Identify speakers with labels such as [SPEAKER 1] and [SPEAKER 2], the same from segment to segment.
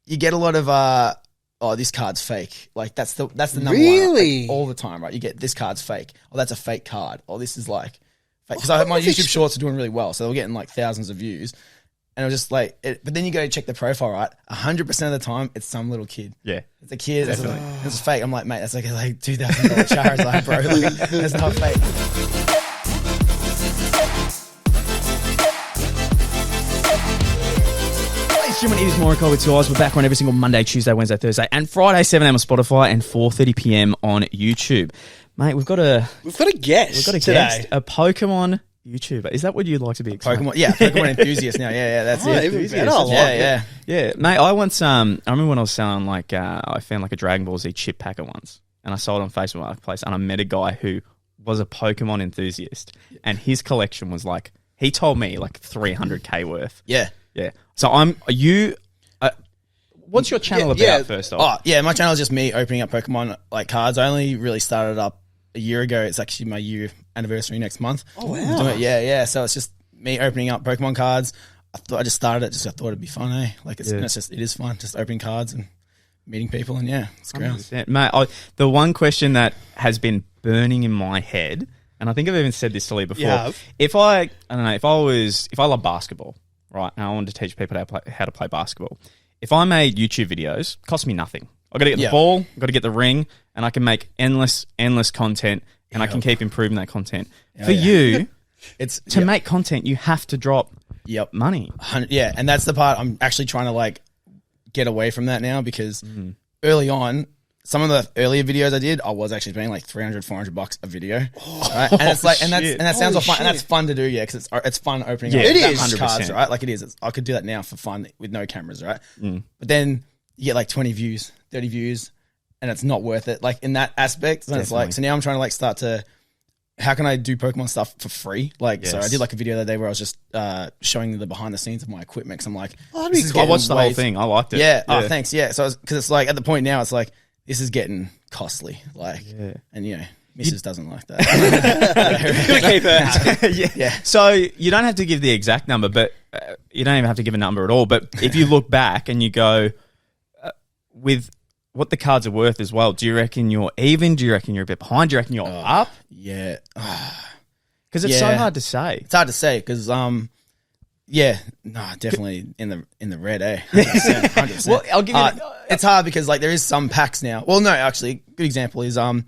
[SPEAKER 1] you get a lot of oh, this card's fake. Like that's the number
[SPEAKER 2] really?
[SPEAKER 1] one, like, all the time, right? You get this card's fake. Oh, that's a fake card. Oh, this is like fake. Because my YouTube shorts are doing really well, so they were getting like thousands of views. And it was just like, but then you go check the profile, right? 100% of the time, it's some little kid.
[SPEAKER 3] Yeah.
[SPEAKER 1] It's a kid. It's fake. I'm like, mate, that's like $2,000 Charizard, bro. Like, that's not fake.
[SPEAKER 3] It is Morokai with 2 Eyes. We're back on every single Monday, Tuesday, Wednesday, Thursday, and Friday, 7 a.m. on Spotify and 4:30 p.m. on YouTube. Mate, we've got a
[SPEAKER 2] guest.
[SPEAKER 3] We've got a
[SPEAKER 2] today.
[SPEAKER 3] guest, a Pokemon YouTuber. Is that what you'd like to be?
[SPEAKER 1] Pokemon, yeah, Pokemon enthusiast now. Yeah, that's it.
[SPEAKER 2] Even better.
[SPEAKER 3] Yeah, mate. I once, I remember when I was selling I found like a Dragon Ball Z chip packet once, and I sold it on Facebook Marketplace, and I met a guy who was a Pokemon enthusiast, and his collection was like, he told me like 300K worth.
[SPEAKER 1] Yeah.
[SPEAKER 3] Yeah. So what's your channel about first off?
[SPEAKER 1] Oh, yeah, my channel is just me opening up Pokemon like cards. I only really started up a year ago. It's actually my year anniversary next month.
[SPEAKER 2] Oh, wow.
[SPEAKER 1] Yeah. So it's just me opening up Pokemon cards. I just started it I thought it'd be fun, eh? Like it is fun, just opening cards and meeting people, and it's great.
[SPEAKER 3] Mate, the one question that has been burning in my head, and I think I've even said this to Lee before.
[SPEAKER 2] Yeah.
[SPEAKER 3] If I love basketball, right, and I wanted to teach people how to play basketball. If I made YouTube videos, it costs me nothing. I've got to get the ball, I've got to get the ring, and I can make endless content, and I can keep improving that content. For you,
[SPEAKER 1] it's
[SPEAKER 3] to make content, you have to drop money.
[SPEAKER 1] Yeah, and that's the part I'm actually trying to like get away from that now, because early on, some of the earlier videos I did, I was actually paying like $300-400 a video, right? And it's like, and that sounds all fun, and that's fun to do, because it's fun opening up
[SPEAKER 2] it is
[SPEAKER 1] 100 cards, right? Like it is. I could do that now for fun with no cameras, right? But then you get like 20 views, 30 views, and it's not worth it. Like in that aspect, and it's like, so now I'm trying to like start to, how can I do Pokemon stuff for free? Like, so I did like a video the other day where I was just showing the behind the scenes of my equipment. Cause I'm like,
[SPEAKER 3] I watched the whole thing. I liked it.
[SPEAKER 1] Yeah. Oh, thanks. Yeah. So because it's like at the point now, it's like, this is getting costly, like, and Mrs. doesn't like that.
[SPEAKER 2] Keep her happy.
[SPEAKER 1] Yeah.
[SPEAKER 3] So you don't have to give the exact number, but you don't even have to give a number at all. But if you look back and you go with what the cards are worth as well, do you reckon you're even? Do you reckon you're a bit behind? Do you reckon you're up?
[SPEAKER 1] Yeah.
[SPEAKER 3] Because it's so hard to say.
[SPEAKER 1] It's hard to say because definitely in the red, 100%.
[SPEAKER 3] Well, I'll give you.
[SPEAKER 1] It's hard because like there is some packs now. Well, no, actually, good example is I've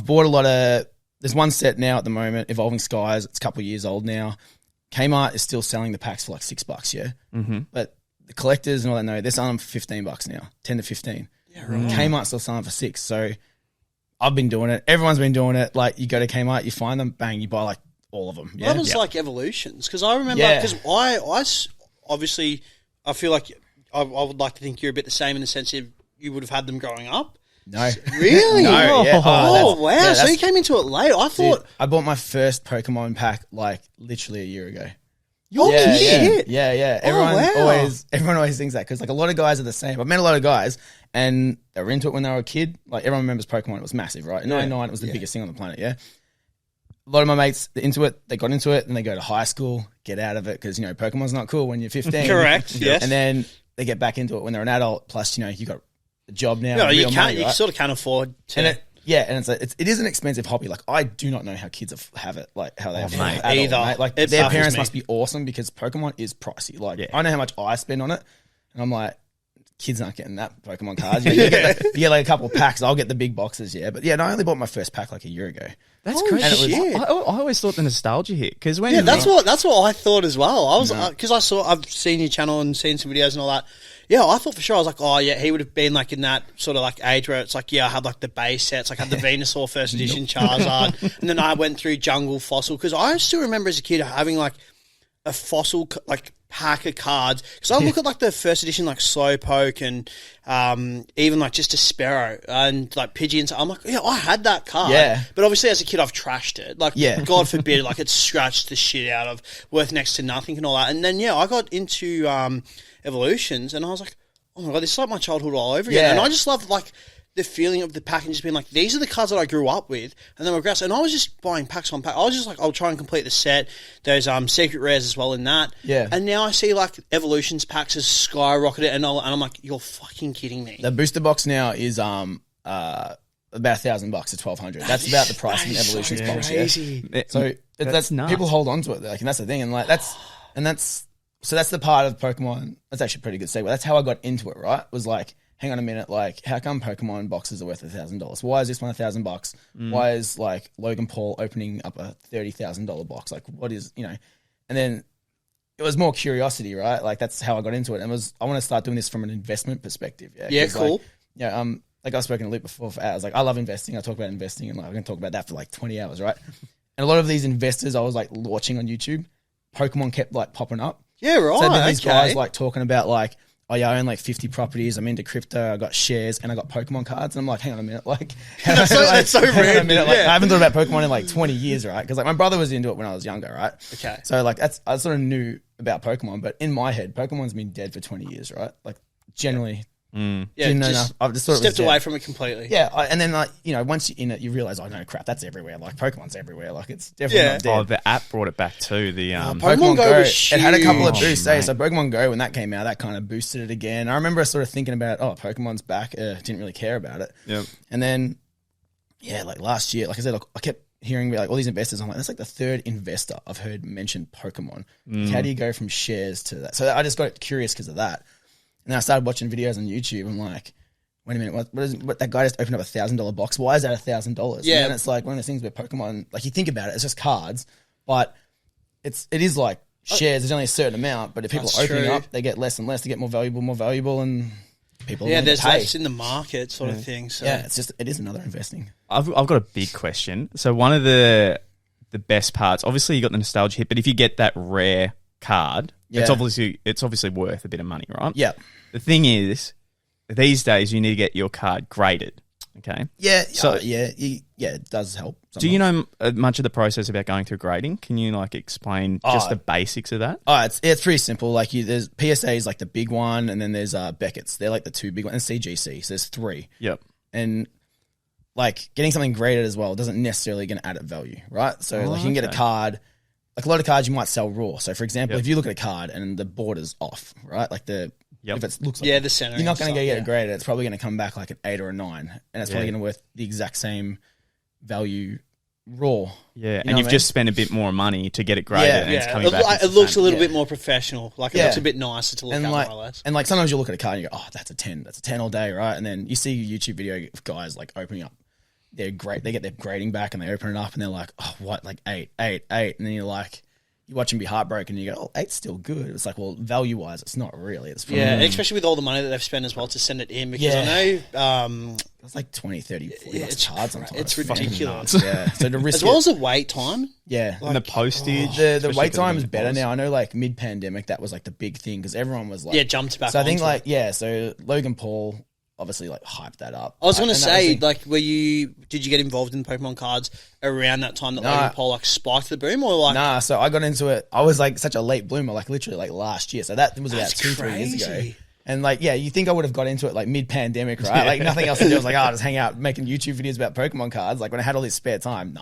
[SPEAKER 1] bought a lot of. There's one set now at the moment, Evolving Skies. It's a couple of years old now. Kmart is still selling the packs for like $6, but the collectors and all that they're selling them for $15 now, 10 to 15.
[SPEAKER 2] Yeah, right.
[SPEAKER 1] Kmart's still selling for $6. So I've been doing it. Everyone's been doing it. Like you go to Kmart, you find them, bang, you buy like all of them.
[SPEAKER 2] Yeah? That was like Evolutions, because I remember, because I obviously, I feel like I would like to think you're a bit the same in the sense of you would have had them growing up.
[SPEAKER 1] No.
[SPEAKER 2] Really?
[SPEAKER 1] No, yeah.
[SPEAKER 2] Wow. Yeah, so you came into it late. I thought...
[SPEAKER 1] Dude, I bought my first Pokemon pack like literally a year ago.
[SPEAKER 2] You're kidding?
[SPEAKER 1] Yeah. Everyone always thinks that, because like a lot of guys are the same. I've met a lot of guys and they were into it when they were a kid. Like everyone remembers Pokemon. It was massive, right? In 99, it was the biggest thing on the planet, A lot of my mates into it, they got into it, and they go to high school, get out of it, because, Pokemon's not cool when you're 15.
[SPEAKER 2] Correct, yes.
[SPEAKER 1] And then they get back into it when they're an adult, plus, you got a job now.
[SPEAKER 2] No, you can't,
[SPEAKER 1] money, right?
[SPEAKER 2] you sort of can't afford to...
[SPEAKER 1] And it is an expensive hobby. Like, I do not know how kids have it, like, how they have it.
[SPEAKER 2] Either.
[SPEAKER 1] Mate. Like, their parents must be awesome, because Pokemon is pricey. Like, I know how much I spend on it, and I'm like, kids aren't getting that Pokemon cards. You get like a couple of packs. I'll get the big boxes, but no, I only bought my first pack like a year ago.
[SPEAKER 3] That's crazy. I always thought the nostalgia hit, because when
[SPEAKER 2] that's what I thought as well. I was because I've seen your channel and seen some videos and all that. Yeah, I thought for sure. I was like, oh yeah, he would have been like in that sort of like age where it's like, I had like the base sets, like I had the Venusaur first edition Charizard, and then I went through Jungle Fossil, because I still remember as a kid having like a fossil like pack of cards, because I look at like the first edition like Slowpoke and even like just a Sparrow and like Pidgeys. I'm like, I had that card, but obviously as a kid I've trashed it, like God forbid, like it's scratched the shit out of, worth next to nothing and all that. And then I got into Evolutions, and I was like, oh my God, this is like my childhood all over again. And I just love like the feeling of the pack and just being like, these are the cards that I grew up with, and then regress. And I was just buying packs on pack. I was just like, I'll try and complete the set. There's secret rares as well in that.
[SPEAKER 1] Yeah.
[SPEAKER 2] And now I see like Evolutions packs has skyrocketed, and I'm like, you're fucking kidding me.
[SPEAKER 1] The booster box now is about $1,000 to $1,200. That's about the price of an Evolutions box.
[SPEAKER 2] Crazy.
[SPEAKER 1] Yeah. So that's nuts. People hold on to it, like, and that's the thing, and like that's the part of Pokemon. That's actually a pretty good segue. That's how I got into it. Right, was like, hang on a minute, like, how come Pokemon boxes are worth $1,000? Why is this one $1,000? Why is like Logan Paul opening up a $30,000 box? Like, what is, you know? And then it was more curiosity, right? Like, that's how I got into it. And I want to start doing this from an investment perspective. Yeah,
[SPEAKER 2] yeah, cool.
[SPEAKER 1] Like, like I've spoken to Luke before for hours. Like, I love investing. I talk about investing, and like, I can talk about that for like 20 hours, right? And a lot of these investors I was like watching on YouTube, Pokemon kept like popping up.
[SPEAKER 2] Yeah, right.
[SPEAKER 1] So then these guys like talking about like, oh yeah, I own like 50 properties. I'm into crypto. I got shares and I got Pokemon cards. And I'm like, hang on a minute, like
[SPEAKER 2] that's so random.
[SPEAKER 1] Like, I haven't thought about Pokemon in like 20 years, right? Because like my brother was into it when I was younger, right?
[SPEAKER 2] Okay.
[SPEAKER 1] So like I sort of knew about Pokemon, but in my head, Pokemon's been dead for 20 years, right? Like generally.
[SPEAKER 2] Yeah,
[SPEAKER 1] didn't know enough. I've just thought
[SPEAKER 2] stepped away from it completely.
[SPEAKER 1] Yeah, and then like, you know, once you're in it, you realize, oh no, crap, that's everywhere. Like Pokemon's everywhere. Like it's definitely not dead.
[SPEAKER 3] Oh, the app brought it back too. The
[SPEAKER 2] Pokemon Go was
[SPEAKER 1] it had a couple of
[SPEAKER 3] huge.
[SPEAKER 1] boosts. So Pokemon Go, when that came out, that kind of boosted it again. I remember sort of thinking about, oh, Pokemon's back. Didn't really care about it.
[SPEAKER 3] Yep.
[SPEAKER 1] And then, yeah, like last year, like I said, I kept hearing about like all these investors. I'm like, that's like the third investor I've heard mention Pokemon. How do you go from shares to that? So I just got curious because of that. And then I started watching videos on YouTube. I'm like, wait a minute, what that guy just opened up $1,000 box. Why is that $1,000?
[SPEAKER 2] Yeah.
[SPEAKER 1] And then it's like one of those things where Pokemon, like you think about it, it's just cards, but it is like shares. There's only a certain amount, but if people are opening up, they get less and less. They get more valuable, and people.
[SPEAKER 2] Yeah, there's less in the market, sort of thing. So
[SPEAKER 1] yeah, it is another investing.
[SPEAKER 3] I've got a big question. So one of the best parts, obviously you got the nostalgia hit, but if you get that rare card, it's obviously worth a bit of money, right?
[SPEAKER 1] Yeah.
[SPEAKER 3] The thing is, these days you need to get your card graded. Okay.
[SPEAKER 1] Yeah. So it does help. Sometimes.
[SPEAKER 3] Do you know much of the process about going through grading? Can you like explain just the basics of that?
[SPEAKER 1] Oh, it's pretty simple. Like there's PSA is like the big one, and then there's Beckett's. They're like the two big ones, and CGC. So there's three.
[SPEAKER 3] Yep.
[SPEAKER 1] And like getting something graded as well doesn't necessarily going to add up value, right? So like you can get a card. Like a lot of cards you might sell raw. So for example, if you look at a card and the border's off, right? Like if it looks like
[SPEAKER 2] the center,
[SPEAKER 1] you're not going to get it graded. It's probably going to come back like an 8 or a 9, and it's probably going to worth the exact same value raw.
[SPEAKER 3] Yeah, and you've just spent a bit more money to get it graded, and it's coming back.
[SPEAKER 2] It looks a little bit more professional. Like it looks a bit nicer to look at, more or less.
[SPEAKER 1] And like sometimes you look at a card and you go, oh, that's a 10. That's a 10 all day, right? And then you see a YouTube video of guys like opening up. They're great. They get their grading back and they open it up and they're like, oh, what? Like 8. And then you're like, you watch them be heartbroken and you go, oh, 8's still good. It's like, well, value-wise, it's not really. It's
[SPEAKER 2] and especially with all the money that they've spent as well to send it in, because I know...
[SPEAKER 1] it's like 20, 30, 40 bucks cards sometimes.
[SPEAKER 2] It's ridiculous.
[SPEAKER 1] Yeah. So to risk
[SPEAKER 2] as well as the wait time.
[SPEAKER 1] Yeah.
[SPEAKER 3] And the postage.
[SPEAKER 1] The wait time is better now. I know like mid-pandemic, that was like the big thing because everyone was like...
[SPEAKER 2] Yeah, jumped back
[SPEAKER 1] So I think like, so Logan Paul... obviously like hyped that up.
[SPEAKER 2] I was going to say, like, did you get involved in Pokemon cards around that time that Logan Paul like spiked the boom, or like?
[SPEAKER 1] Nah, so I got into it. I was like such a late bloomer, like literally like last year. So that was about 2-3 years ago. And like, yeah, you think I would have got into it like mid-pandemic, right? Like nothing else to do. I was like, oh, I'll just hang out making YouTube videos about Pokemon cards. Like when I had all this spare time,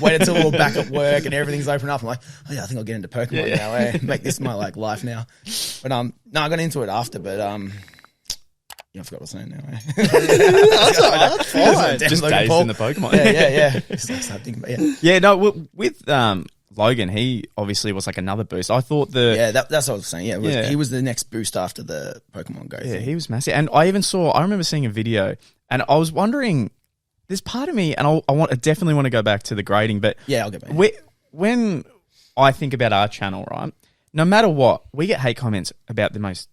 [SPEAKER 1] wait until we're all back at work and everything's open up. I'm like, oh yeah, I think I'll get into Pokemon now. Make this my like life now. But no, I got into it after, but I forgot what I was saying now.
[SPEAKER 2] That's all right. That's fine.
[SPEAKER 3] Just dazed in the Pokemon.
[SPEAKER 1] Yeah. Just like start thinking about
[SPEAKER 3] Yeah, no, with Logan, he obviously was like another boost. I thought that's
[SPEAKER 1] what I was saying. Yeah, he was the next boost after the Pokemon Go.
[SPEAKER 3] Yeah, he was massive. And I remember seeing a video, and I was wondering, there's part of me, and I definitely want to go back to the grading, but
[SPEAKER 1] yeah, I'll get back.
[SPEAKER 3] When I think about our channel, right, no matter what, we get hate comments about the most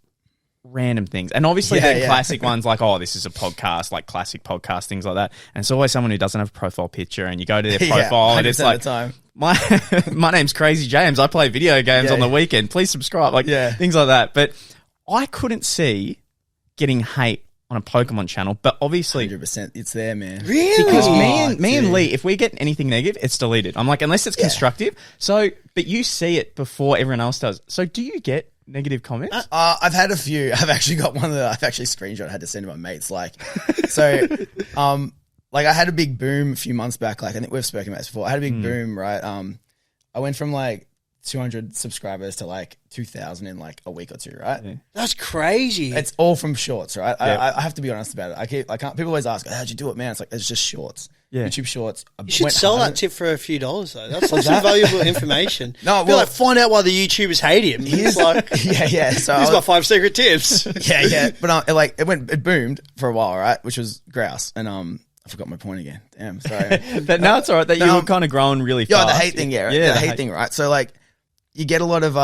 [SPEAKER 3] random things, and obviously the classic ones like, oh, this is a podcast, like classic podcast, things like that, and it's always someone who doesn't have a profile picture, and you go to their profile and it's like, my name's Crazy James, I play video games on the weekend, please subscribe, like things like that. But I couldn't see getting hate on a Pokemon channel, but obviously
[SPEAKER 1] 100% it's there, man.
[SPEAKER 2] Really?
[SPEAKER 3] Because me and Lee, if we get anything negative, it's deleted. I'm like, unless it's constructive. So, but you see it before everyone else does. So do you get negative comments?
[SPEAKER 1] I've had a few. I've actually got one that I've actually screenshot. I had to send to my mates. Like, so, like I had a big boom a few months back. Like I think we've spoken about this before. I had a big boom, right? I went from like 200 subscribers to like 2,000 in like a week or two, right?
[SPEAKER 3] Yeah.
[SPEAKER 2] That's crazy.
[SPEAKER 1] It's all from shorts, right?
[SPEAKER 3] Yeah.
[SPEAKER 1] I have to be honest about it. I can't. People always ask, "How'd you do it, man?" It's like it's just shorts.
[SPEAKER 3] Yeah.
[SPEAKER 1] YouTube Shorts.
[SPEAKER 2] You should sell that tip for a few dollars, though. That's some
[SPEAKER 1] that?
[SPEAKER 2] valuable information.
[SPEAKER 1] No,
[SPEAKER 2] Be
[SPEAKER 1] well-
[SPEAKER 2] like, find out why the YouTubers hate him. He's like,
[SPEAKER 1] yeah. So
[SPEAKER 2] here's my 5 secret tips.
[SPEAKER 1] yeah. But it boomed for a while, right? Which was grouse, and I forgot my point again. Damn, sorry.
[SPEAKER 3] But now it's all right that you were kind of growing really fast.
[SPEAKER 1] Yeah, the hate thing, yeah.
[SPEAKER 3] Yeah,
[SPEAKER 1] the hate thing, right? So like, you get a lot of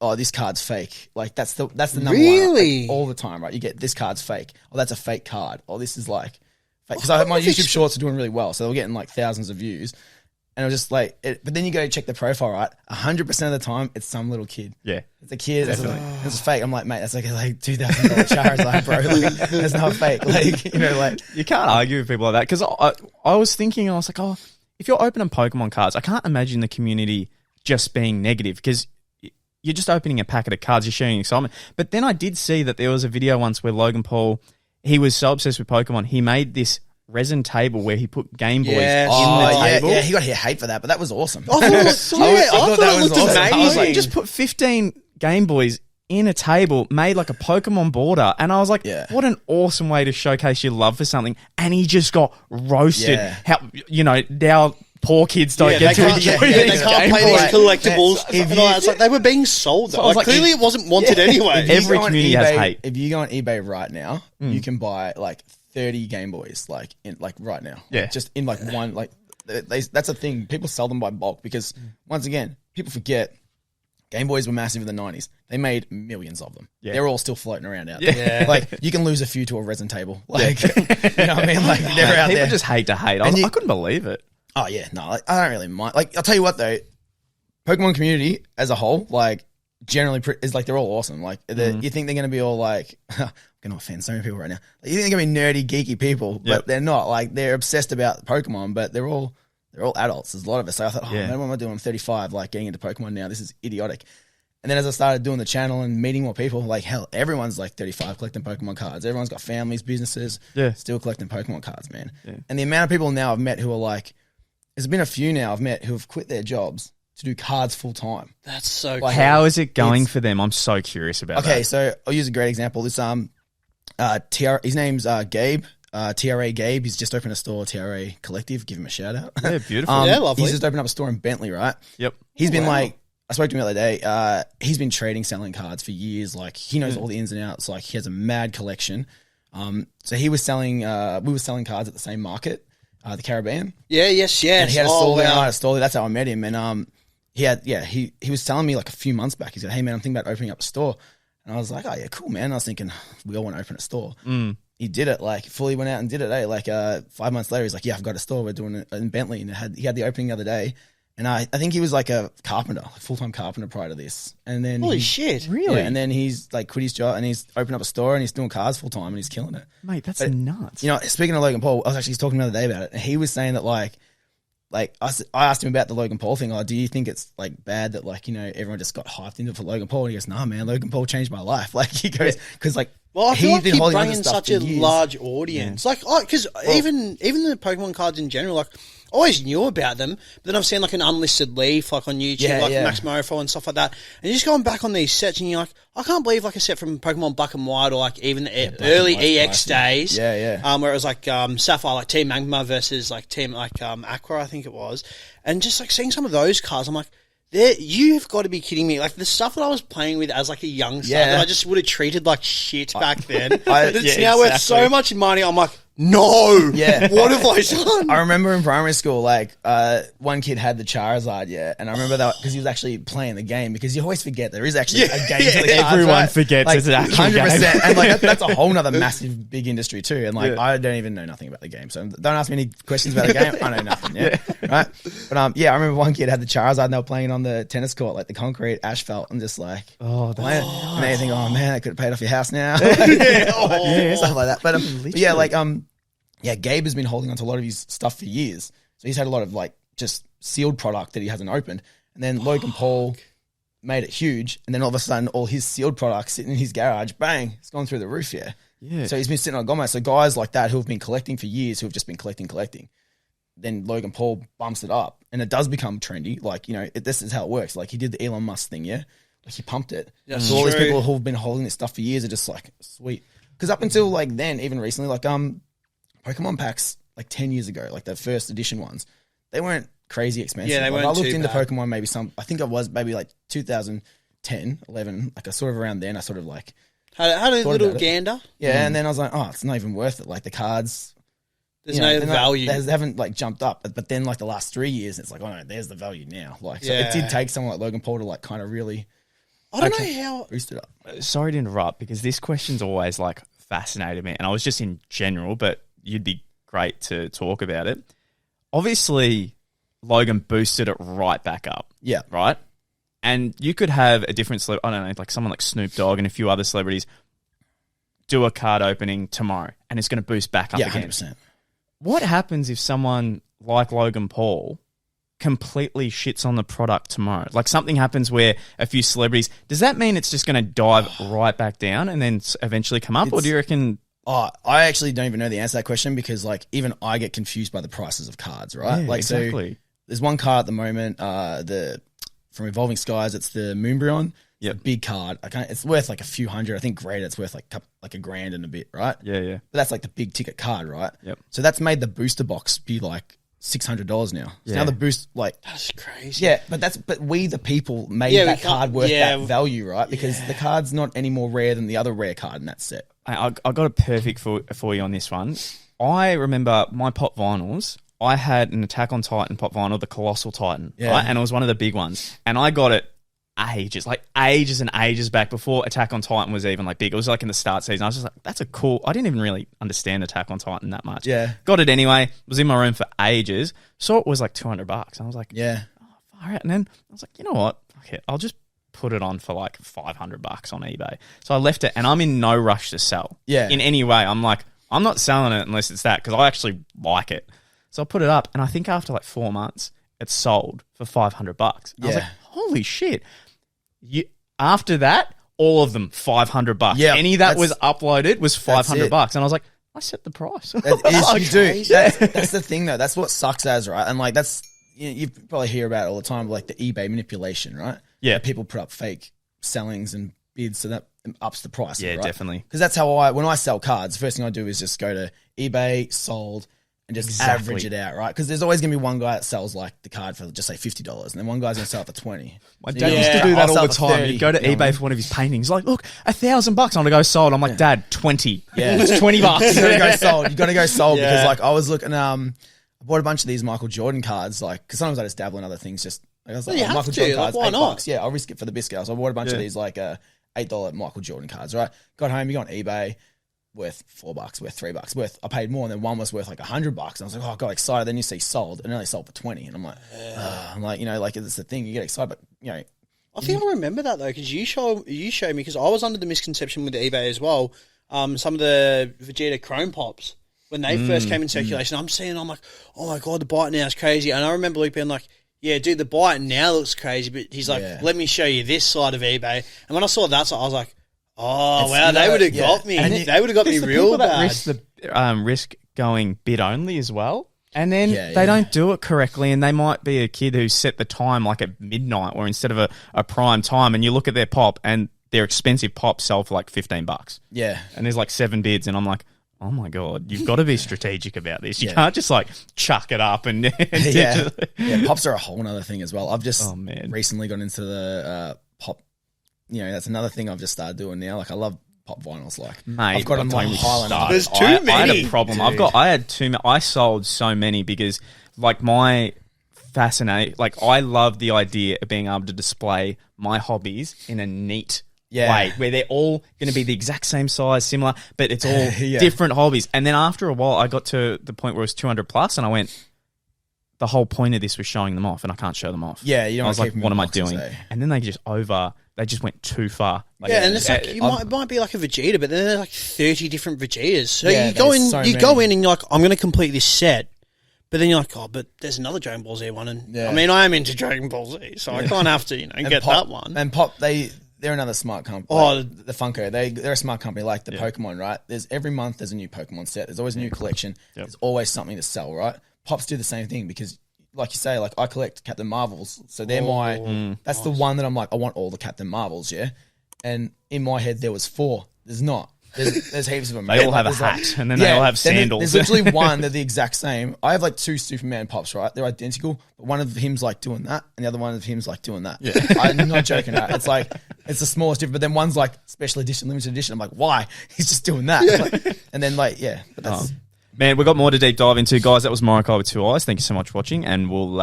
[SPEAKER 1] oh, this card's fake. Like that's the number one.
[SPEAKER 2] Really?
[SPEAKER 1] Like, all the time, right? You get this card's fake. Oh, that's a fake card. Oh, this is like fake. Because my YouTube Shorts are doing really well, so they were getting like thousands of views. And it was just like, but then you go check the profile, right? 100% of the time, it's some little kid.
[SPEAKER 3] Yeah.
[SPEAKER 1] It's a kid. It's fake. I'm like, mate, that's like $2,000 Charizard, bro. Like, that's not fake. Like, you know, like.
[SPEAKER 3] You can't argue with people like that. Because I was thinking, I was like, oh, if you're opening Pokemon cards, I can't imagine the community just being negative because you're just opening a packet of cards, you're sharing excitement. But then I did see that there was a video once where Logan Paul, he was so obsessed with Pokemon, he made this resin table where he put Game Boys in the table.
[SPEAKER 1] Yeah, he got hate for that, but that was awesome.
[SPEAKER 2] I thought it looked amazing.
[SPEAKER 3] I was like, just put 15 Game Boys in a table, made like a Pokemon border, and I was like, what an awesome way to showcase your love for something. And he just got roasted.
[SPEAKER 1] Yeah.
[SPEAKER 3] How, you know, now poor kids don't get to
[SPEAKER 2] they
[SPEAKER 3] enjoy
[SPEAKER 2] can't play these collectibles.
[SPEAKER 1] If
[SPEAKER 2] and all that. It's like they were being sold. Though.
[SPEAKER 3] I was
[SPEAKER 2] Like,
[SPEAKER 3] like,
[SPEAKER 2] clearly, it wasn't wanted anyway.
[SPEAKER 1] If you
[SPEAKER 3] Every
[SPEAKER 1] go on
[SPEAKER 3] community has
[SPEAKER 1] eBay-
[SPEAKER 3] hate.
[SPEAKER 1] If you go on eBay right now, you can buy like 30 Game Boys, like right now.
[SPEAKER 3] Yeah.
[SPEAKER 1] Just in like one, like that's a thing. People sell them by bulk because once again, people forget Game Boys were massive in the 90s. They made millions of them.
[SPEAKER 3] Yeah.
[SPEAKER 1] They're all still floating around out
[SPEAKER 3] Yeah.
[SPEAKER 1] there. Like you can lose a few to a resin table. Like, you know what I mean? Like they're out
[SPEAKER 3] People
[SPEAKER 1] there.
[SPEAKER 3] just hate to hate. I couldn't believe it.
[SPEAKER 1] Oh yeah, no, like, I don't really mind. Like I'll tell you what though, Pokemon community as a whole, like generally is like they're all awesome. Like you think they're gonna be all like, I'm gonna offend so many people right now. Like, you think they're gonna be nerdy, geeky people, but they're not. Like they're obsessed about Pokemon, but they're all adults. There's a lot of us. So I thought, man, what am I doing? I'm 35, like getting into Pokemon now. This is idiotic. And then as I started doing the channel and meeting more people, like hell, everyone's like 35 collecting Pokemon cards. Everyone's got families, businesses, still collecting Pokemon cards, man. Yeah. And the amount of people now I've met who are like, there's been a few now I've met who have quit their jobs to do cards full time.
[SPEAKER 2] That's so
[SPEAKER 1] Like,
[SPEAKER 2] cool.
[SPEAKER 3] How is it going for them? I'm so curious about that.
[SPEAKER 1] Okay, so I'll use a great example. This his name's Gabe. TRA Gabe. He's just opened a store, TRA Collective. Give him a shout out.
[SPEAKER 3] Yeah, beautiful.
[SPEAKER 2] Yeah, lovely.
[SPEAKER 1] He's just opened up a store in Bentley, right?
[SPEAKER 3] Yep.
[SPEAKER 1] He's been like, I spoke to him the other day. He's been trading, selling cards for years. Like he knows all the ins and outs. Like he has a mad collection. So he was selling. We were selling cards at the same market, the Caribbean.
[SPEAKER 2] Yeah, yes.
[SPEAKER 1] And he had a stall there. I had a stall there. That's how I met him. And he was telling me like a few months back. He said, "Hey man, I'm thinking about opening up a store." And I was like, "Oh yeah, cool man." And I was thinking we all want to open a store. He did it. Like fully went out and did it. Like 5 months later, he's like, "Yeah, I've got a store. We're doing it in Bentley." And he had the opening the other day. And I think he was like a carpenter, a full-time carpenter prior to this. And then
[SPEAKER 2] Holy shit.
[SPEAKER 3] Really?
[SPEAKER 1] Yeah, and then he's like quit his job and he's opened up a store and he's doing cars full-time and he's killing it.
[SPEAKER 3] Mate, that's nuts.
[SPEAKER 1] You know, speaking of Logan Paul, I was actually talking the other day about it. And he was saying that like I asked him about the Logan Paul thing. Like, do you think it's like bad that like, you know, everyone just got hyped into it for Logan Paul? And he goes, "Nah, man, Logan Paul changed my life." Like he goes, because like,
[SPEAKER 2] well, I feel like you bring in
[SPEAKER 1] stuff
[SPEAKER 2] such
[SPEAKER 1] for
[SPEAKER 2] a
[SPEAKER 1] years.
[SPEAKER 2] large audience. Like, because even the Pokemon cards in general, like, I always knew about them, but then I've seen like an unlisted leaf, like on YouTube, Max Morofo and stuff like that. And you're just going back on these sets, and you're like, I can't believe like a set from Pokemon Black and White, or like even the early EX days, where it was like Sapphire, like Team Magma versus like Team like Aqua, I think it was, and just like seeing some of those cards, I'm like, you've got to be kidding me. Like the stuff that I was playing with as like a youngster that I just would have treated like shit back then. It's now worth so much money. I'm like, no.
[SPEAKER 1] Yeah.
[SPEAKER 2] What have I done?
[SPEAKER 1] I remember in primary school, like, one kid had the Charizard, and I remember that because he was actually playing the game, because you always forget there is actually a game to the cards,
[SPEAKER 3] everyone
[SPEAKER 1] right?
[SPEAKER 3] forgets
[SPEAKER 1] like,
[SPEAKER 3] it's an actual game.
[SPEAKER 1] And like that's a whole nother massive big industry too. And like I don't even know nothing about the game, so don't ask me any questions about the game. I know nothing. Right. But I remember one kid had the Charizard and they were playing on the tennis court, like the concrete asphalt, and just like and then you think, oh man, I could have paid off your house now. Stuff like that. But Gabe has been holding on to a lot of his stuff for years. So he's had a lot of like just sealed product that he hasn't opened. And then Logan Paul made it huge, and then all of a sudden, all his sealed products sitting in his garage, bang, it's gone through the roof. Yeah. So he's been sitting on Gomo. So guys like that who have been collecting for years, who have just been collecting. Then Logan Paul bumps it up, and it does become trendy. Like, you know, this is how it works. Like, he did the Elon Musk thing, yeah? Like, he pumped it. So all these people who've been holding this stuff for years are just like, sweet. Because up until, like, then, even recently, like, Pokemon packs, like, 10 years ago, like, the first edition ones, they weren't crazy expensive.
[SPEAKER 2] Yeah, they weren't
[SPEAKER 1] I looked
[SPEAKER 2] too
[SPEAKER 1] into
[SPEAKER 2] bad.
[SPEAKER 1] Pokemon maybe I think it was maybe, like, 2010, 11, like, I sort of around then, I sort of, like...
[SPEAKER 2] Had a little
[SPEAKER 1] about it.
[SPEAKER 2] gander.
[SPEAKER 1] Yeah, and then I was like, oh, it's not even worth it. Like, the cards...
[SPEAKER 2] There's no value.
[SPEAKER 1] They haven't like jumped up, but then like the last 3 years, it's like, oh no, there's the value now. Like, so it did take someone like Logan Paul to like kind of really,
[SPEAKER 2] I don't know how
[SPEAKER 1] boost it up.
[SPEAKER 3] Sorry to interrupt, because this question's always like fascinated me, and I was just in general, but you'd be great to talk about it. Obviously, Logan boosted it right back up.
[SPEAKER 1] Yeah.
[SPEAKER 3] Right? And you could have a different celebrity, I don't know, like someone like Snoop Dogg and a few other celebrities do a card opening tomorrow, and it's going to boost back up again.
[SPEAKER 1] 100%.
[SPEAKER 3] What happens if someone like Logan Paul completely shits on the product tomorrow? Like, something happens where a few celebrities, does that mean it's just going to dive right back down and then eventually come up? Or do you reckon...
[SPEAKER 1] Oh, I actually don't even know the answer to that question, because like even I get confused by the prices of cards, right?
[SPEAKER 3] Yeah,
[SPEAKER 1] like,
[SPEAKER 3] exactly.
[SPEAKER 1] So there's one card at the moment, from Evolving Skies, it's the Moonbryon.
[SPEAKER 3] Yeah,
[SPEAKER 1] big card. It's worth like a few hundred. I think graded, it's worth like $1,000 and a bit, right?
[SPEAKER 3] Yeah.
[SPEAKER 1] But that's like the big ticket card, right?
[SPEAKER 3] Yep.
[SPEAKER 1] So that's made the booster box be like $600 now. So now the boost, like,
[SPEAKER 2] that's crazy.
[SPEAKER 1] Yeah, but we the people made that card worth that value, right? Because the card's not any more rare than the other rare card in that set.
[SPEAKER 3] I got it perfect for you on this one. I remember my pop vinyls. I had an Attack on Titan pop vinyl, the Colossal Titan, right? And it was one of the big ones. And I got it ages and ages back before Attack on Titan was even like big. It was like in the start season. I was just like, that's a cool... I didn't even really understand Attack on Titan that much.
[SPEAKER 1] Yeah.
[SPEAKER 3] Got it anyway. Was in my room for ages. Saw it was like $200. I was like,
[SPEAKER 1] yeah.
[SPEAKER 3] Oh, far out. And then I was like, you know what? Okay, I'll just put it on for like $500 on eBay. So I left it, and I'm in no rush to sell.
[SPEAKER 1] Yeah.
[SPEAKER 3] In any way. I'm like, I'm not selling it unless it's that, because I actually like it. So I put it up, and I think after like 4 months, it sold for $500. I was like, holy shit. After that, all of them $500.
[SPEAKER 1] Yeah,
[SPEAKER 3] any that was uploaded was $500, and I was like, I set the price.
[SPEAKER 1] You do. That's the thing, though. That's what sucks as, right? And like that's you probably hear about it all the time, like the eBay manipulation, right?
[SPEAKER 3] Yeah,
[SPEAKER 1] where people put up fake sellings and bids, so that ups the price.
[SPEAKER 3] Yeah,
[SPEAKER 1] right?
[SPEAKER 3] definitely.
[SPEAKER 1] Because that's how when I sell cards, the first thing I do is just go to eBay, sold, and just average it out, right? Because there's always going to be one guy that sells like the card for just say $50, and then one guy's going to sell it for $20.
[SPEAKER 3] My dad used to do that all the time. He'd go to eBay for one of his paintings, like, look, $1,000. I'm going to go sold. I'm like, Dad, 20.
[SPEAKER 1] Yeah,
[SPEAKER 3] it's $20.
[SPEAKER 1] You got to go sold. You got to go sold because like I was looking. I bought a bunch of these Michael Jordan cards, like because sometimes I just dabble in other things. Just like, I was like, Michael Jordan cards,
[SPEAKER 2] why not?
[SPEAKER 1] $8. Yeah, I'll risk it for the biscuit. So I bought a bunch of these like $8 Michael Jordan cards. Right, got home. You go on eBay. Worth $4, worth $3, I paid more, and then one was worth like $100. And I was like, oh, I got excited. Then you see sold, and it only sold for 20. And I'm like, you know, like it's the thing, you get excited, but you know.
[SPEAKER 2] I think I remember that though, because you showed me, because I was under the misconception with eBay as well. Some of the Vegeta Chrome Pops when they first came in circulation, I'm like, oh my god, the bite now is crazy. And I remember Luke being like, yeah, dude, the bite now looks crazy, but he's like, let me show you this side of eBay. And when I saw that, I was like, oh, wow, they would have got me. And they would have got me real bad.
[SPEAKER 3] Risk going bid only as well. And then they don't do it correctly, and they might be a kid who set the time like at midnight or instead of a prime time, and you look at their pop and their expensive pops sell for like $15.
[SPEAKER 1] Yeah.
[SPEAKER 3] And there's like 7 bids, and I'm like, oh my God, you've got to be strategic about this. You can't just like chuck it up and
[SPEAKER 1] pops are a whole other thing as well. I've just recently got into the pop. You know, that's another thing I've just started doing now. Like, I love pop vinyls. Like,
[SPEAKER 3] mate,
[SPEAKER 1] I've got them on Highland.
[SPEAKER 2] There's too many.
[SPEAKER 3] I had a problem. I had too many. I sold so many because, like, I love the idea of being able to display my hobbies in a neat way, where they're all going to be the exact same size, similar, but it's all different hobbies. And then after a while, I got to the point where it was 200 plus, and I went, the whole point of this was showing them off, and I can't show them off.
[SPEAKER 1] Yeah, you know,
[SPEAKER 3] I was like, what am I doing? And then they just went too far. Like,
[SPEAKER 2] and it's like it might be like a Vegeta, but then there's like 30 different Vegetas. So you go in and you're like, I'm going to complete this set, But then you're like, oh, but there's another Dragon Ball Z one, and I mean, I am into Dragon Ball Z, so I can't have to, get that one.
[SPEAKER 1] And Pop, they're another smart company.
[SPEAKER 2] Oh,
[SPEAKER 1] the Funko, they're a smart company like the Pokemon, right? Every month there's a new Pokemon set. There's always a new collection. There's always something to sell, right? Pops do the same thing because, like you say, like I collect Captain Marvels, so they're that's the one that I'm like, I want all the Captain Marvels, And in my head there was 4. There's not. There's heaps of them.
[SPEAKER 3] They all have a hat, and then they all have sandals.
[SPEAKER 1] There's literally one. They're the exact same. I have like 2 Superman Pops, right? They're identical, but one of him's like doing that, and the other one of him's like doing that. Yeah. I'm not joking. Right? It's like it's the smallest difference. But then one's like special edition, limited edition. I'm like, why? He's just doing that. Like, and then like, but that's.
[SPEAKER 3] Man, we've got more to deep dive into, guys. That was Morokai with 2 eyes. Thank you so much for watching, and we'll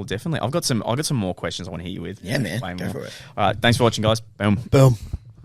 [SPEAKER 3] definitely. I've got some more questions I want to hit you with.
[SPEAKER 1] Yeah, man. Go for it.
[SPEAKER 3] All right, thanks for watching, guys. Boom.
[SPEAKER 2] Boom.